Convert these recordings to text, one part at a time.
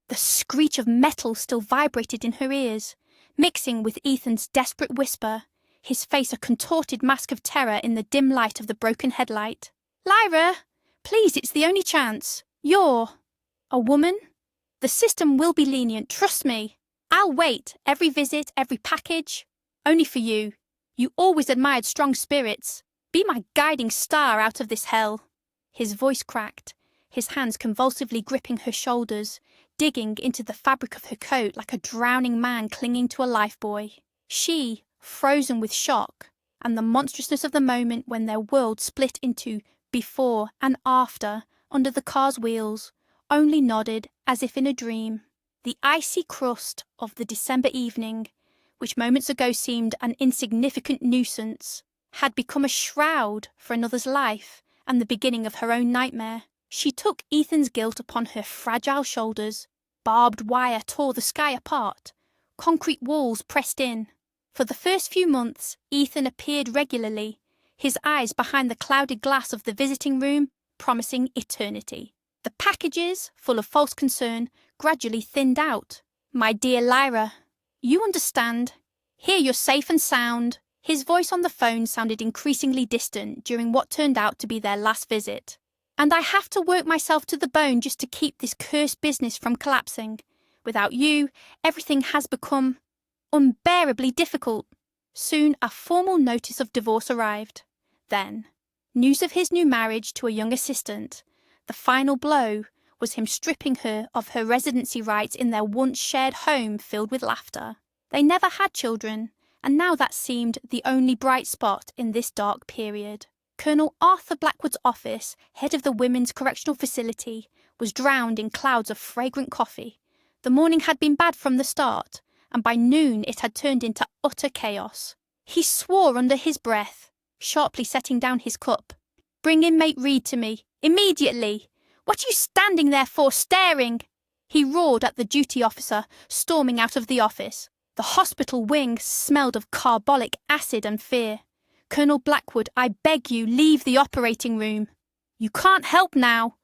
The screech of metal still vibrated in her ears, mixing with Ethan's desperate whisper, his face a contorted mask of terror in the dim light of the broken headlight. "Lyra! Please, it's the only chance. You're a woman? The system will be lenient, trust me. I'll wait, every visit, every package. Only for you. You always admired strong spirits. Be my guiding star out of this hell." His voice cracked, his hands convulsively gripping her shoulders, digging into the fabric of her coat like a drowning man clinging to a lifebuoy. She, frozen with shock, and the monstrousness of the moment when their world split into before and after under the car's wheels, only nodded as if in a dream. The icy crust of the December evening, which moments ago seemed an insignificant nuisance, had become a shroud for another's life and the beginning of her own nightmare. She took Ethan's guilt upon her fragile shoulders. Barbed wire tore the sky apart. Concrete walls pressed in. For the first few months, Ethan appeared regularly, his eyes behind the clouded glass of the visiting room, promising eternity. The packages, full of false concern, gradually thinned out. "My dear Lyra, you understand. Here you're safe and sound." His voice on the phone sounded increasingly distant during what turned out to be their last visit. "And I have to work myself to the bone just to keep this cursed business from collapsing. Without you, everything has become unbearably difficult." Soon a formal notice of divorce arrived. Then, news of his new marriage to a young assistant. The final blow was him stripping her of her residency rights in their once shared home filled with laughter. They never had children, and now that seemed the only bright spot in this dark period. Colonel Arthur Blackwood's office, head of the Women's Correctional Facility, was drowned in clouds of fragrant coffee. The morning had been bad from the start, and by noon it had turned into utter chaos. He swore under his breath, sharply setting down his cup. "Bring inmate Reed to me, immediately! What are you standing there for, staring?" He roared at the duty officer, storming out of the office. The hospital wing smelled of carbolic acid and fear. "Colonel Blackwood, I beg you, leave the operating room." "You can't help now.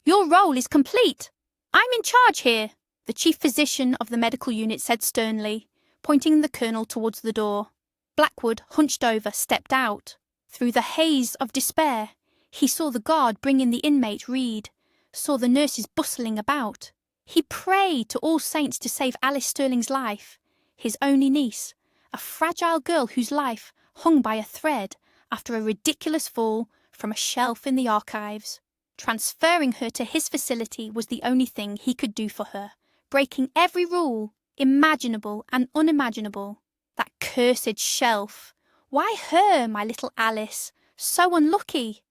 Your role is complete. I'm in charge here," the chief physician of the medical unit said sternly, pointing the colonel towards the door. Blackwood, hunched over, stepped out. Through the haze of despair, he saw the guard bring in the inmate Reed, saw the nurses bustling about. He prayed to all saints to save Alice Sterling's life, his only niece, a fragile girl whose life hung by a thread after a ridiculous fall from a shelf in the archives. Transferring her to his facility was the only thing he could do for her, breaking every rule, imaginable and unimaginable. That cursed shelf. Why her, my little Alice? So unlucky.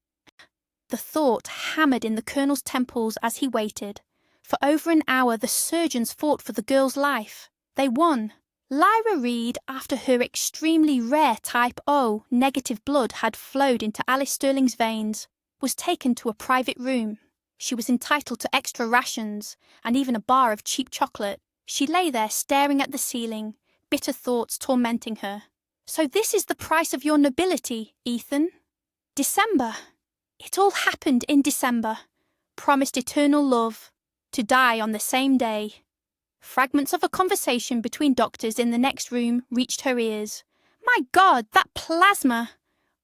The thought hammered in the colonel's temples as he waited. For over an hour the surgeons fought for the girl's life. They won. Lyra Reed, after her extremely rare type O negative blood had flowed into Alice Sterling's veins, was taken to a private room. She was entitled to extra rations and even a bar of cheap chocolate. She lay there staring at the ceiling, bitter thoughts tormenting her. "So this is the price of your nobility, Ethan? December. It all happened in December. Promised eternal love, to die on the same day." Fragments of a conversation between doctors in the next room reached her ears. "My God, that plasma!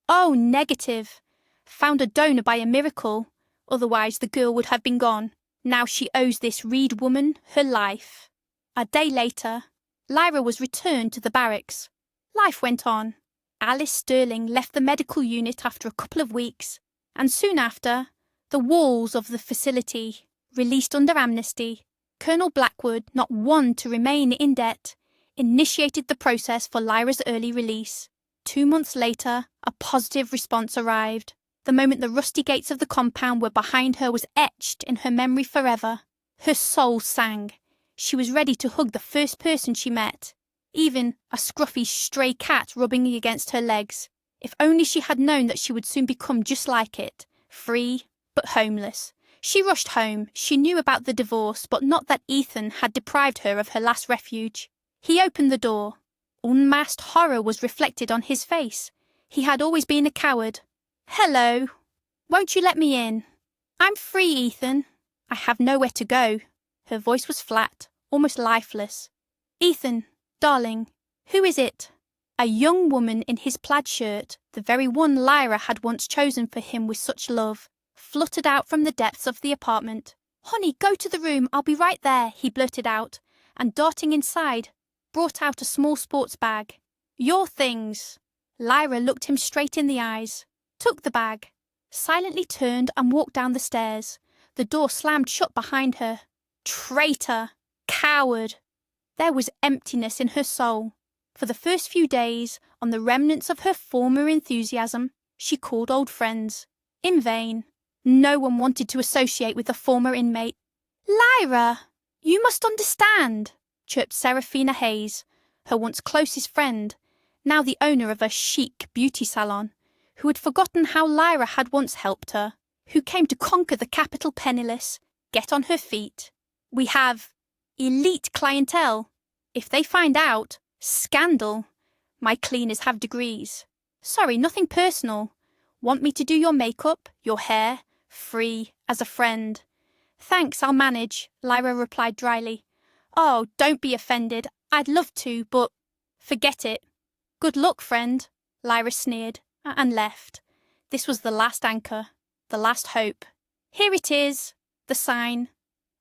Oh, negative. Found a donor by a miracle. Otherwise the girl would have been gone. Now she owes this Reed woman her life." A day later, Lyra was returned to the barracks. Life went on. Alice Sterling left the medical unit after a couple of weeks, and soon after, the walls of the facility, released under amnesty, Colonel Blackwood, not one to remain in debt, initiated the process for Lyra's early release. 2 months later, a positive response arrived. The moment the rusty gates of the compound were behind her was etched in her memory forever. Her soul sang. She was ready to hug the first person she met, even a scruffy stray cat rubbing against her legs. If only she had known that she would soon become just like it, free but homeless. She rushed home. She knew about the divorce, but not that Ethan had deprived her of her last refuge. He opened the door. Unmasked horror was reflected on his face. He had always been a coward. "Hello. Won't you let me in?" "I'm free, Ethan. I have nowhere to go." Her voice was flat, almost lifeless. "Ethan, darling, who is it?" A young woman in his plaid shirt, the very one Lyra had once chosen for him with such love, fluttered out from the depths of the apartment. "Honey, go to the room, I'll be right there," he blurted out, and darting inside, brought out a small sports bag. "Your things." Lyra looked him straight in the eyes, took the bag, silently turned and walked down the stairs. The door slammed shut behind her. Traitor! Coward! There was emptiness in her soul. For the first few days, on the remnants of her former enthusiasm, she called old friends. In vain. No one wanted to associate with the former inmate. "Lyra, you must understand," chirped Seraphina Hayes, her once closest friend, now the owner of a chic beauty salon, who had forgotten how Lyra had once helped her, who came to conquer the capital penniless, get on her feet. "We have elite clientele. If they find out, scandal. My cleaners have degrees. Sorry, nothing personal. Want me to do your makeup, your hair, free, as a friend?" "Thanks, I'll manage," Lyra replied dryly. "Oh, don't be offended. I'd love to, but—" "Forget it." "Good luck, friend," Lyra sneered, and left. This was the last anchor, the last hope. Here it is, the sign.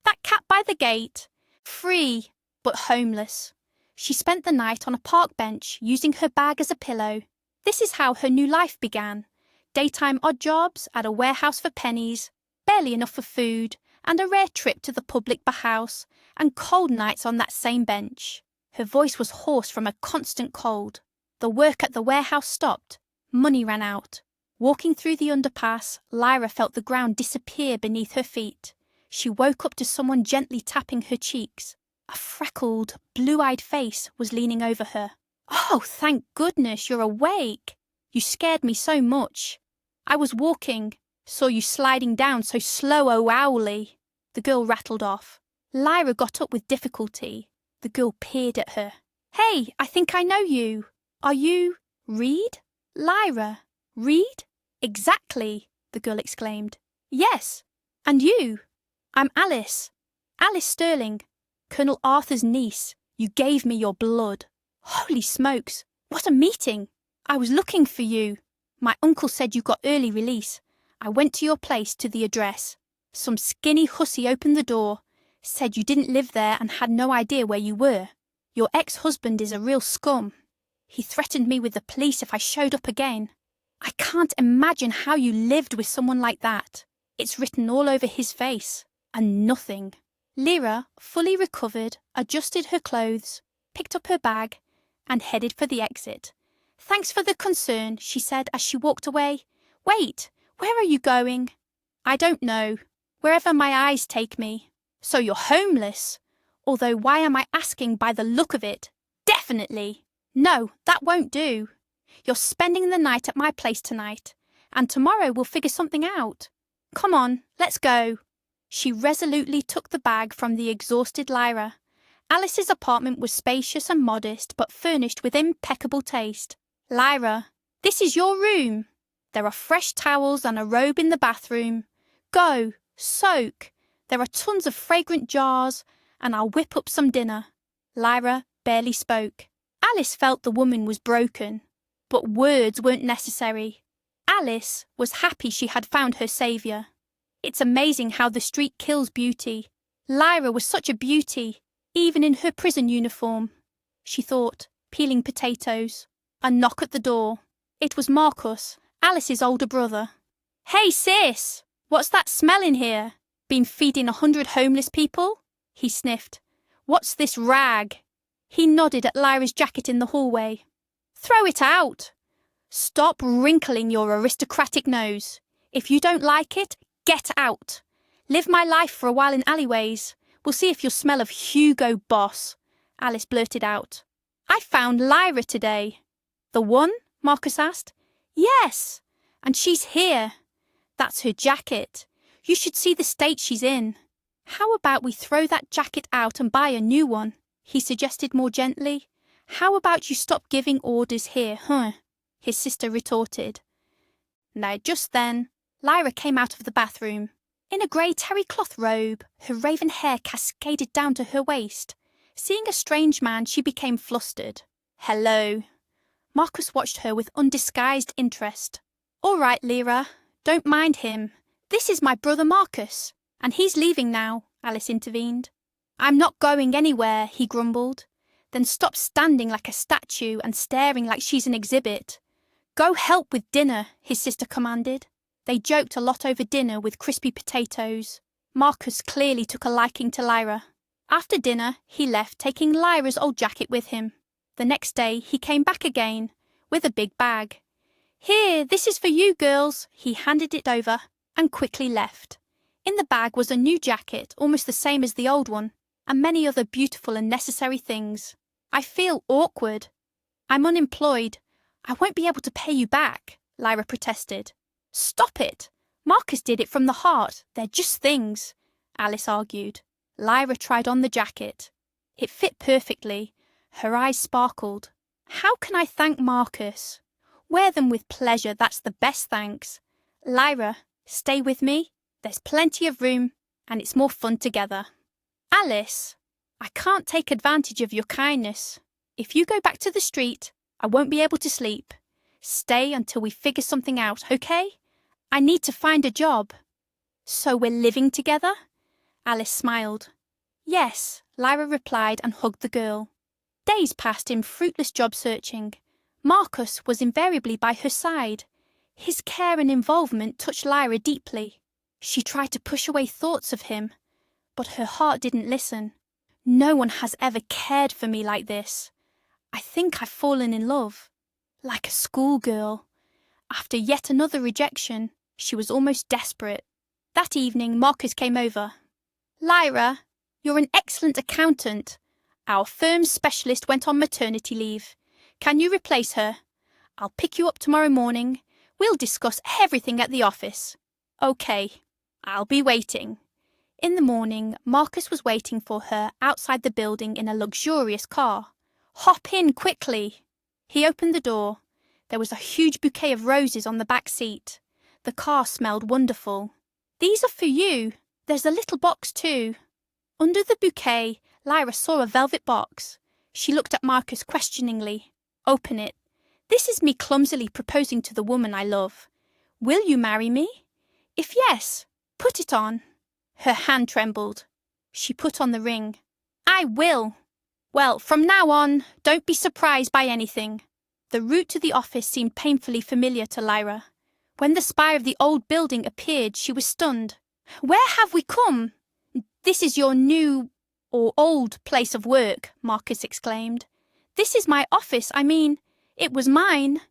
That cat by the gate. Free, but homeless. She spent the night on a park bench, using her bag as a pillow. This is how her new life began. Daytime odd jobs at a warehouse for pennies, barely enough for food, and a rare trip to the public bathhouse, and cold nights on that same bench. Her voice was hoarse from a constant cold. The work at the warehouse stopped. Money ran out. Walking through the underpass, Lyra felt the ground disappear beneath her feet. She woke up to someone gently tapping her cheeks. A freckled, blue-eyed face was leaning over her. "Oh, thank goodness you're awake. You scared me so much. I was walking, saw you sliding down so slow-o-owly." The girl rattled off. Lyra got up with difficulty. The girl peered at her. "Hey, I think I know you. Are you Reed?" "Lyra. Reed?" "Exactly," the girl exclaimed. "Yes. And you?" "I'm Alice. Alice Sterling. Colonel Arthur's niece. You gave me your blood." "Holy smokes, what a meeting! I was looking for you. My uncle said you got early release. I went to your place, to the address. Some skinny hussy opened the door, said you didn't live there and had no idea where you were. Your ex-husband is a real scum. He threatened me with the police if I showed up again. I can't imagine how you lived with someone like that. It's written all over his face. And nothing." Lyra, fully recovered, adjusted her clothes, picked up her bag, and headed for the exit. "Thanks for the concern," she said as she walked away. "Wait, where are you going?" "I don't know. Wherever my eyes take me." "So you're homeless? Although why am I asking by the look of it? Definitely. No, that won't do. You're spending the night at my place tonight, and tomorrow we'll figure something out. Come on, let's go." She resolutely took the bag from the exhausted Lyra. Alice's apartment was spacious and modest, but furnished with impeccable taste. "Lyra, this is your room. There are fresh towels and a robe in the bathroom. Go, soak. There are tons of fragrant jars, and I'll whip up some dinner." Lyra barely spoke. Alice felt the woman was broken, but words weren't necessary. Alice was happy she had found her saviour. It's amazing how the street kills beauty. Lyra was such a beauty, even in her prison uniform. She thought, peeling potatoes. A knock at the door. It was Marcus, Alice's older brother. "Hey, sis! What's that smell in here? Been feeding 100 homeless people?" He sniffed. "What's this rag?" He nodded at Lyra's jacket in the hallway. "Throw it out! Stop wrinkling your aristocratic nose. If you don't like it, get out. Live my life for a while in alleyways. We'll see if you'll smell of Hugo Boss," Alice blurted out. "I found Lyra today." "The one?" Marcus asked. "Yes, and she's here. That's her jacket. You should see the state she's in." "How about we throw that jacket out and buy a new one?" he suggested more gently. "How about you stop giving orders here, huh?" his sister retorted. Now just then, Lyra came out of the bathroom. In a grey terry cloth robe, her raven hair cascaded down to her waist. Seeing a strange man, she became flustered. "Hello." Marcus watched her with undisguised interest. "All right, Lyra, don't mind him. This is my brother Marcus, and he's leaving now," Alice intervened. "I'm not going anywhere," he grumbled. "Then stop standing like a statue and staring like she's an exhibit." "Go help with dinner," his sister commanded. They joked a lot over dinner with crispy potatoes. Marcus clearly took a liking to Lyra. After dinner, he left, taking Lyra's old jacket with him. The next day, he came back again, with a big bag. "Here, this is for you, girls." He handed it over and quickly left. In the bag was a new jacket, almost the same as the old one, and many other beautiful and necessary things. "I feel awkward. I'm unemployed. I won't be able to pay you back," Lyra protested. "Stop it. Marcus did it from the heart. They're just things," Alice argued. Lyra tried on the jacket. It fit perfectly. Her eyes sparkled. "How can I thank Marcus?" "Wear them with pleasure, that's the best thanks." "Lyra, stay with me. There's plenty of room, and it's more fun together." "Alice, I can't take advantage of your kindness. If you go back to the street, I won't be able to sleep. Stay until we figure something out, okay? I need to find a job." "So we're living together?" Alice smiled. "Yes," Lyra replied and hugged the girl. Days passed in fruitless job searching. Marcus was invariably by her side. His care and involvement touched Lyra deeply. She tried to push away thoughts of him, but her heart didn't listen. "No one has ever cared for me like this. I think I've fallen in love. Like a schoolgirl." After yet another rejection, she was almost desperate. That evening, Marcus came over. "Lyra, you're an excellent accountant. Our firm's specialist went on maternity leave. Can you replace her? I'll pick you up tomorrow morning. We'll discuss everything at the office." "Okay, I'll be waiting." In the morning, Marcus was waiting for her outside the building in a luxurious car. "Hop in quickly." He opened the door. There was a huge bouquet of roses on the back seat. The car smelled wonderful. "These are for you. There's a little box too." Under the bouquet, Lyra saw a velvet box. She looked at Marcus questioningly. "Open it. This is me clumsily proposing to the woman I love. Will you marry me? If yes, put it on." Her hand trembled. She put on the ring. "I will." "Well, from now on, don't be surprised by anything." The route to the office seemed painfully familiar to Lyra. When the spire of the old building appeared, she was stunned. "Where have we come?" "This is your new, or old, place of work," Marcus exclaimed. "This is my office. I mean, it was mine."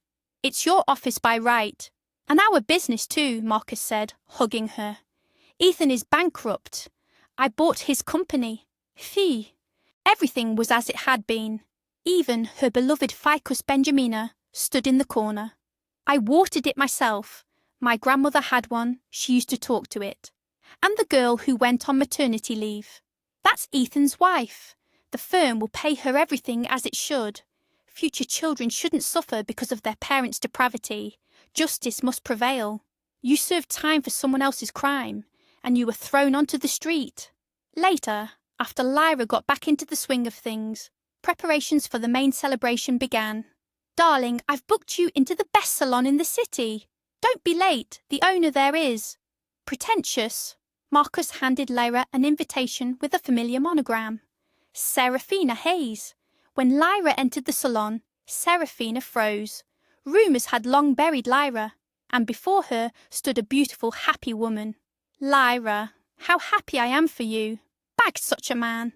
"It's your office by right. And our business too," Marcus said, hugging her. "Ethan is bankrupt. I bought his company. Fee." Everything was as it had been. Even her beloved Ficus Benjamina stood in the corner. "I watered it myself. My grandmother had one. She used to talk to it. And the girl who went on maternity leave. That's Ethan's wife. The firm will pay her everything as it should. Future children shouldn't suffer because of their parents' depravity. Justice must prevail. You served time for someone else's crime, and you were thrown onto the street." Later, after Lyra got back into the swing of things, preparations for the main celebration began. "Darling, I've booked you into the best salon in the city. Don't be late, the owner there is." "Pretentious." Marcus handed Lyra an invitation with a familiar monogram. Seraphina Hayes. When Lyra entered the salon, Seraphina froze. Rumours had long buried Lyra, and before her stood a beautiful, happy woman. "Lyra, how happy I am for you. Bagged such a man.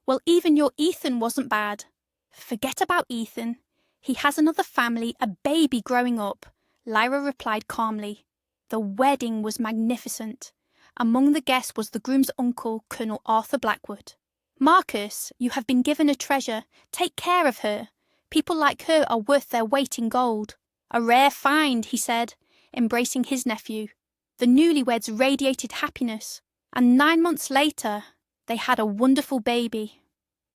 Well, even your Ethan wasn't bad." "Forget about Ethan. He has another family, a baby growing up," Lyra replied calmly. The wedding was magnificent. Among the guests was the groom's uncle, Colonel Arthur Blackwood. "Marcus, you have been given a treasure. Take care of her. People like her are worth their weight in gold." "A rare find," he said, embracing his nephew. The newlyweds radiated happiness, and 9 months later, they had a wonderful baby.